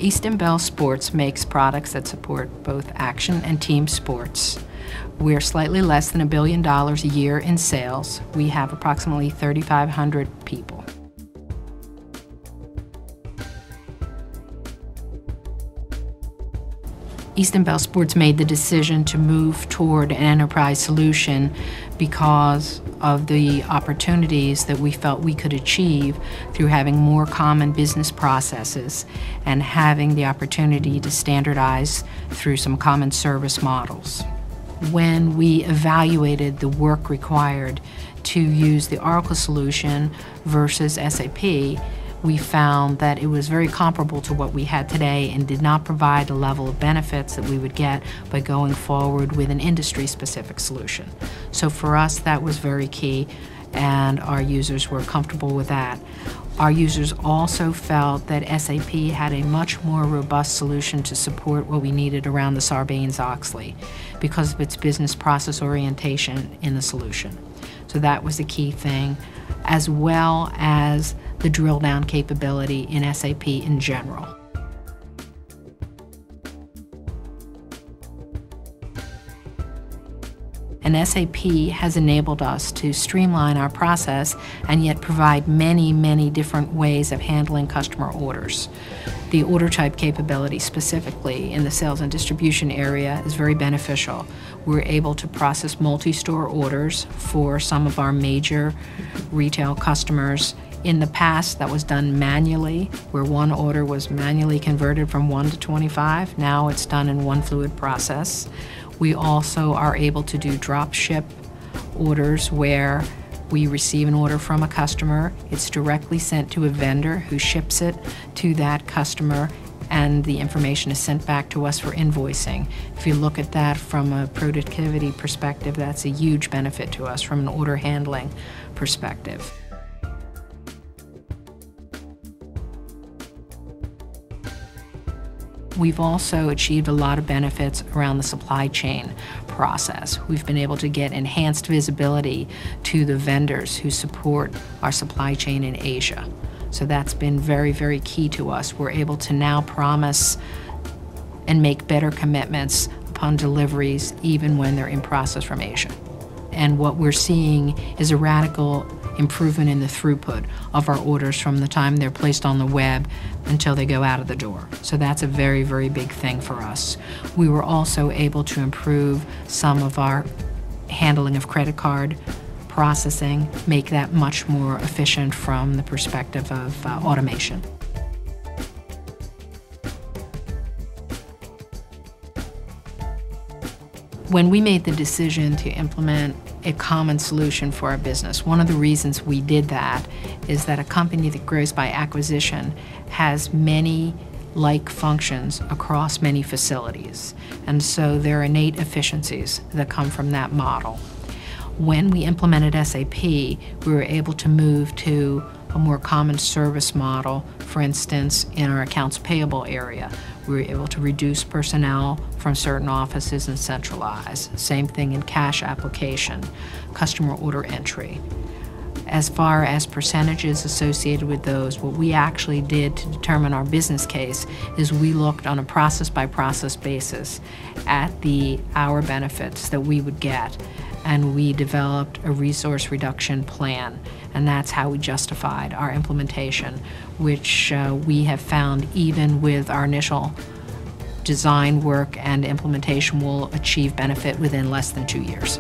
Easton Bell Sports makes products that support both action and team sports. We're slightly less than $1 billion a year in sales. We have approximately 3,500 people. Easton Bell Sports made the decision to move toward an enterprise solution because of the opportunities that we felt we could achieve through having more common business processes and having the opportunity to standardize through some common service models. When we evaluated the work required to use the Oracle solution versus SAP, we found that it was very comparable to what we had today and did not provide the level of benefits that we would get by going forward with an industry-specific solution. So for us, that was very key, and our users were comfortable with that. Our users also felt that SAP had a much more robust solution to support what we needed around the Sarbanes-Oxley because of its business process orientation in the solution. So that was the key thing, as well as the drill down capability in SAP in general. And SAP has enabled us to streamline our process and yet provide many, many different ways of handling customer orders. The order type capability specifically in the sales and distribution area is very beneficial. We're able to process multi-store orders for some of our major retail customers. In the past, that was done manually, where one order was manually converted from 1 to 25. Now it's done in one fluid process. We also are able to do drop ship orders where we receive an order from a customer, it's directly sent to a vendor who ships it to that customer, and the information is sent back to us for invoicing. If you look at that from a productivity perspective, that's a huge benefit to us from an order handling perspective. We've also achieved a lot of benefits around the supply chain process. We've been able to get enhanced visibility to the vendors who support our supply chain in Asia. So that's been very, very key to us. We're able to now promise and make better commitments upon deliveries even when they're in process from Asia. And what we're seeing is a radical improvement in the throughput of our orders from the time they're placed on the web until they go out of the door. So that's a very, very big thing for us. We were also able to improve some of our handling of credit card processing, make that much more efficient from the perspective of automation. When we made the decision to implement a common solution for our business, one of the reasons we did that is that a company that grows by acquisition has many like functions across many facilities. And so there are innate efficiencies that come from that model. When we implemented SAP, we were able to move to a more common service model. For instance, in our accounts payable area, we were able to reduce personnel from certain offices and centralize. Same thing in cash application, customer order entry. As far as percentages associated with those, what we actually did to determine our business case is we looked on a process-by-process basis at the hour benefits that we would get, and we developed a resource reduction plan, and that's how we justified our implementation, which we have found even with our initial design work and implementation will achieve benefit within less than 2 years.